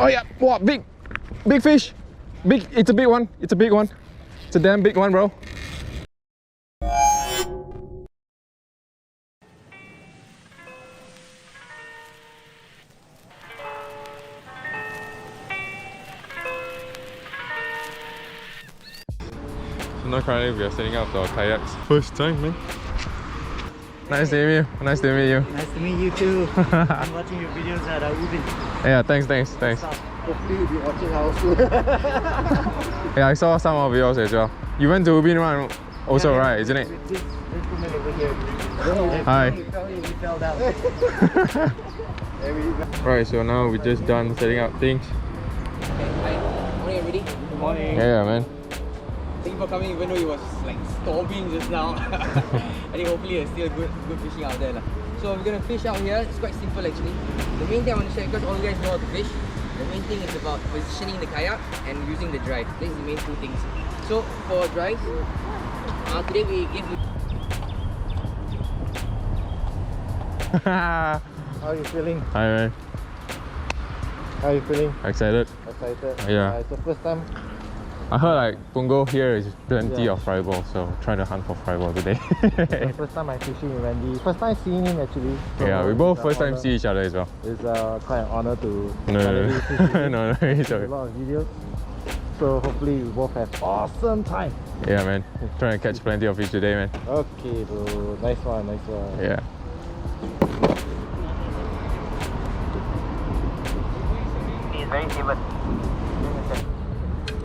Oh yeah, wow, big fish. Big, it's a big one. It's a big one. It's a damn big one, bro. So now currently we are setting up our kayaks. First time, man. Nice to meet you. Nice to meet you. Nice to meet you too. I'm watching your videos at Ubin. Yeah, thanks. Hopefully you'll be watching ours soon. Yeah, I saw some of yours as well. You went to Ubin one also, yeah, right? Isn't it? This gentleman over here. Hi. He fell down. Right, so now we're just done setting up things. Okay, hi. Morning, everybody. Good morning. Yeah, man. Thank you for coming, even though it was like storming just now. I think hopefully there's still good fishing out there. So we're gonna fish out here. It's quite simple actually. The main thing I want to share, because all you guys know how to fish, the main thing is about positioning the kayak and using the drive. These are the main two things. So for drive, today we give you. How are you feeling? Hi, man. How are you feeling? Excited? Excited? Yeah. It's the first time. I heard like Punggol here is plenty of fry ball, so trying to hunt for fry ball today. It's the first time I'm fishing with Randy. First time seeing him actually. So Yeah, we both first time see each other as well. It's quite an honor to No, fish with him. no, it's A okay. lot of videos. So hopefully we both have awesome time. Yeah, man. Trying to catch plenty of fish today, man. Okay, bro. Nice one. Yeah. He's very timid.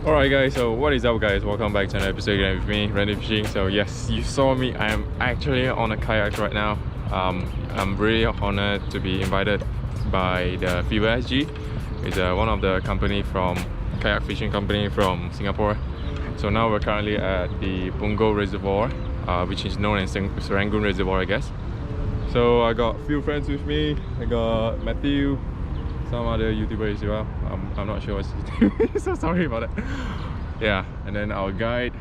Alright guys, so what is up guys? Welcome back to another episode again with me, Randy Fishing. So yes, you saw me. I am actually on a kayak right now. I'm really honored to be invited by the Fever.sg. It's one of the company from kayak fishing company from Singapore. So now we're currently at the Punggol Reservoir, which is known as Serangoon Reservoir, I guess. So I got a few friends with me. I got Matthew, some other YouTubers as well. I'm not sure what's his name, so sorry about that. Yeah, and then our guide,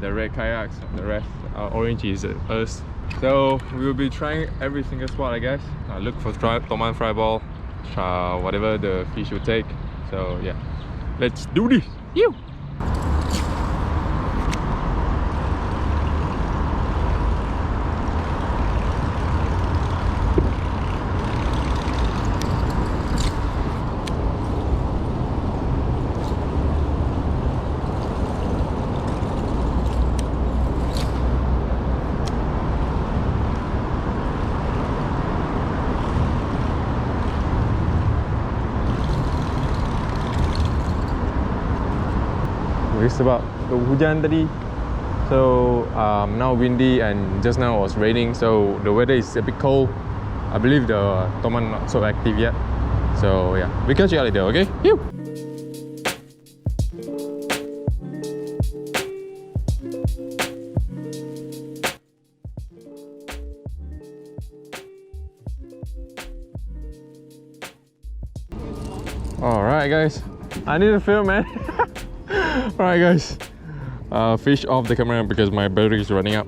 the red kayaks, the rest, our orange is us. So we will be trying every single spot, I guess. Look for Toman fry ball, whatever the fish will take. So yeah, let's do this. Ew. It's about the hujan tadi, so now windy and just now it was raining, so the weather is a bit cold. I believe the Toman not so active yet, so yeah, we'll catch you out later, okay? Phew! Alright guys, I need to film, man. Alright guys, fish off the camera because my battery is running up.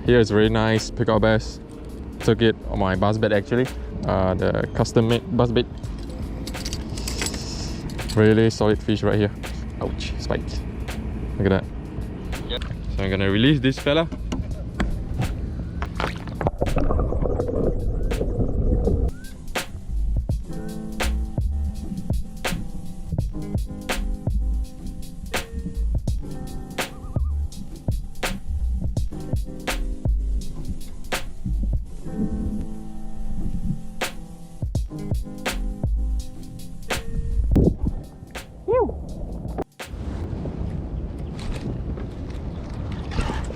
Here is very nice pickup bass. Took it on my buzz bait actually, the custom made buzz bait. Really solid fish right here. Ouch, spiked. Look at that. Yep. So I'm gonna release this fella.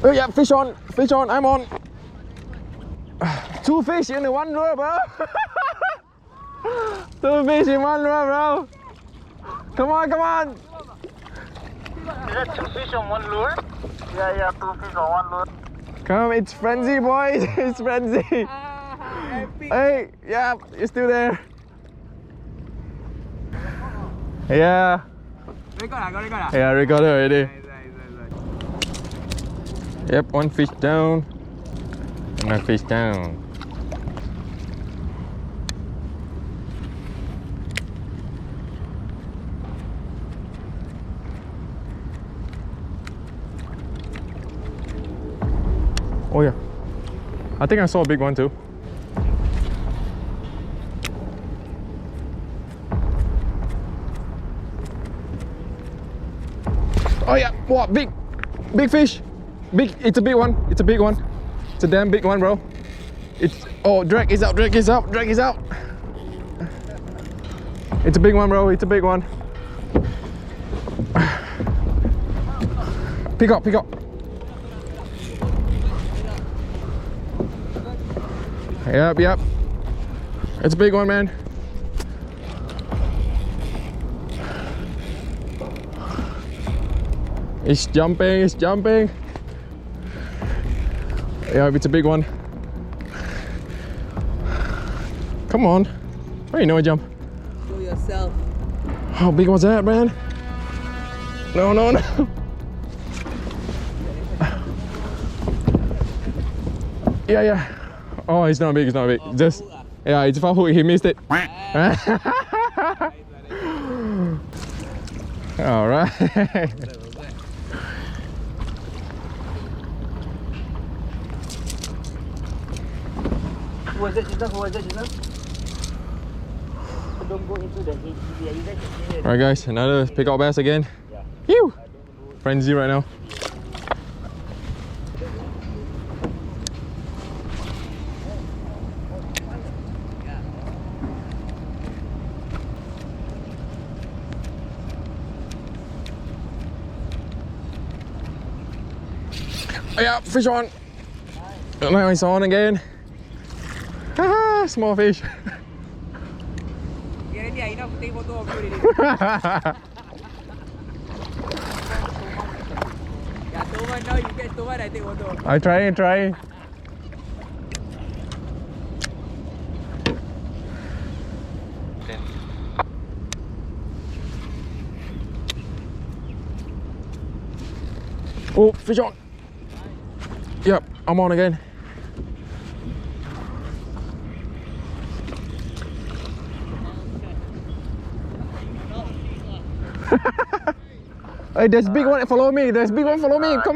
Oh yeah, fish on, I'm on. 2 fish in one lure, bro. 2 fish in one lure, bro. Come on. Is that 2 fish on 1 lure? Yeah, 2 fish on 1 lure. Come, it's frenzy, boys. It's frenzy. Hey, yeah, you're still there. Yeah. Record. Yeah, recorded already. Yep, 1 fish down. 1 fish down. I think I saw a big one too. Oh yeah, what, big fish. It's a big one, it's a big one. It's a damn big one, bro. Oh, drag is out. It's a big one, bro, it's a big one. Pick up. Yep. It's a big one, man. It's jumping. Yeah, it's a big one. Come on. Why you know I jump? Show yourself. How big was that, man? No. Yeah. Oh, it's not big. Just, yeah, it's far hook. He missed it. All right. Who was that just now? Don't go into the ATV. You guys can see it. Alright guys, another pickup bass again. Phew! Frenzy right now. Oh yeah, fish on! Nice on again. Haha, small fish. Yeah, enough to take photo of you already. Yeah, Toman now, you catch Toman, I take photo. I try. Oh, fish on. Yep, I'm on again. Hey, there's big one, follow me. Come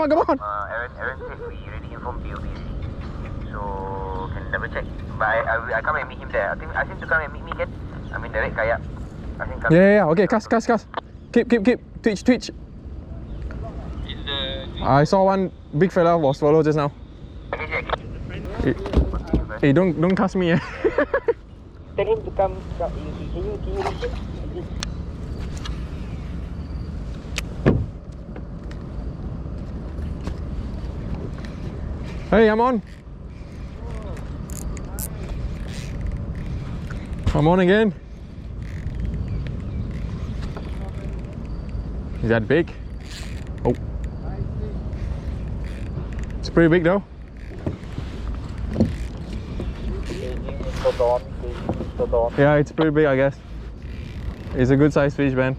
on. Aaron said we already informed POB, so can double check. But I come and meet him there. I think ask him to come and meet me again. I mean direct kayak. Ask him come. Yeah. Okay, cast. Keep. Twitch. I saw one big fella was swallowed just now. Hey, don't cast me. Tell him to come. Can you listen? Hey, I'm on. I'm on again. Is that big? Oh. It's pretty big though. Yeah, it's pretty big, I guess. It's a good sized fish, man.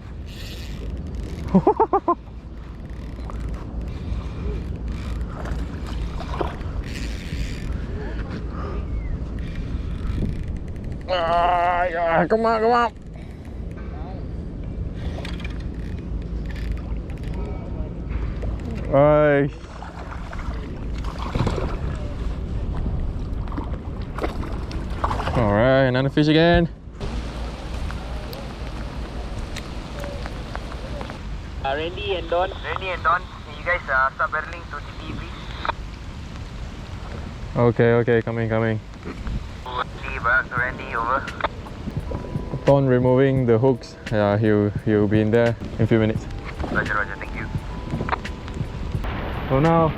Come on. Hey. All right, another fish again. Randy and Don, can you guys start barreling to TP, please? Okay, coming. See, back to Randy, over. Upon removing the hooks, yeah, he'll be in there in a few minutes. Roger, thank you. So now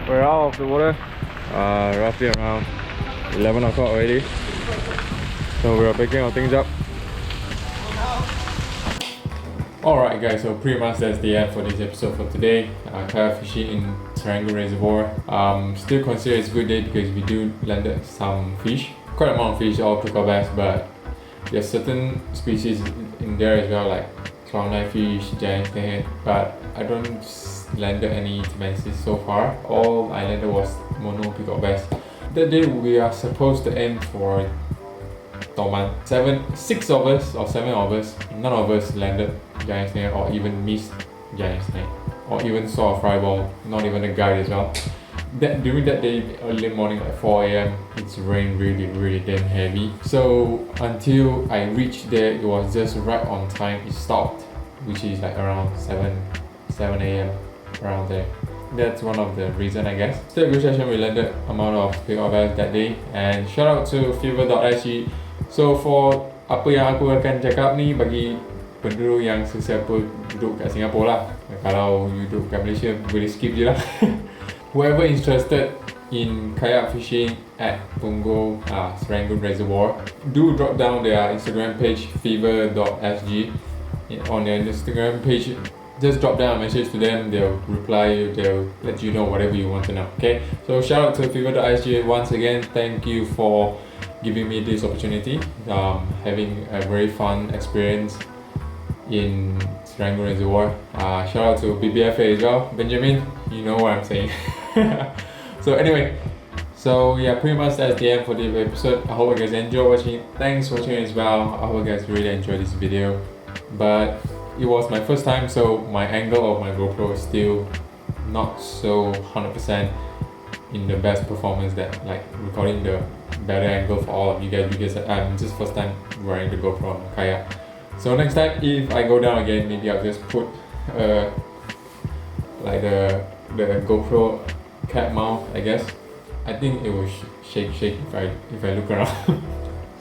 we're out of the water, roughly around 11 o'clock already. So we're picking our things up. Alright guys, so pretty much that's the end for this episode for today. Kayak fishing in Punggol Reservoir. Still consider it's a good day because we do landed some fish. Quite a amount of fish, all pickup bass, but there's certain species in there as well, like clowneye fish, giant snakehead, but I don't landed any species so far. All I landed was mono pickup bass. That day we are supposed to aim for Toman. 6 of us or 7 of us, none of us landed giant snake or even missed giant snake or even saw a fry ball, not even a guide as well. that during that day, early morning at 4 a.m, it's rained really damn heavy. So until I reached there, it was just right on time. It stopped, which is like around 7 a.m, around there. That's one of the reason, I guess. Still a good session. We landed amount of POFs that day, and shout out to Fever.sg. So for apa yang aku akan cakap ni bagi penduduk yang sesiapa duduk kat Singapura lah. Kalau you duduk kat Malaysia, boleh skip je lah. Whoever interested in kayak fishing at Punggol Reservoir, do drop down their Instagram page, Fever.sg. On their Instagram page, just drop down a message to them. They'll reply you, they'll let you know whatever you want to know. Okay, so shout out to Fever.sg once again. Thank you for giving me this opportunity, having a very fun experience in Serangoon Reservoir. Shout out to BBFA as well, Benjamin, you know what I'm saying. So anyway, so yeah, pretty much that's the end for this episode. I hope you guys enjoy watching. Thanks for watching as well. I hope you guys really enjoyed this video. But it was my first time, so my angle of my GoPro is still not so 100% in the best performance, that like recording the better angle for all of you guys, because I'm just first time wearing the GoPro on Kayak. So next time if I go down again, maybe I'll just put like the GoPro cap mount, I guess. I think it will shake if I look around.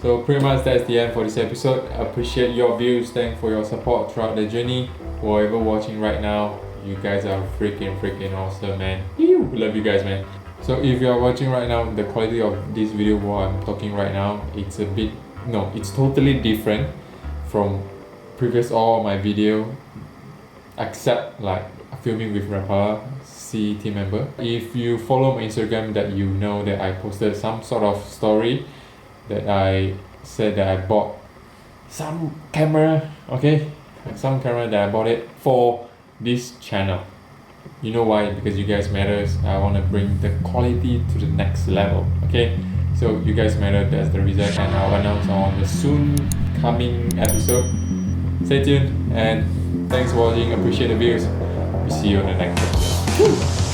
So pretty much that's the end for this episode. I appreciate your views. Thanks for your support throughout the journey. Whoever watching right now, you guys are freaking awesome, man. Love you guys, man. So if you are watching right now, the quality of this video while I'm talking right now, it's totally different from previous all my video, except like filming with Rapala C team member. If you follow my Instagram, that you know that I posted some sort of story that I said that I bought some camera, okay? Some camera that I bought it for this channel. You know why? Because you guys matters. I want to bring the quality to the next level, okay? So you guys matter, that's the reason, and I'll announce on the soon coming episode. Stay tuned, and thanks for watching. Appreciate the views. We'll see you on the next episode. Woo!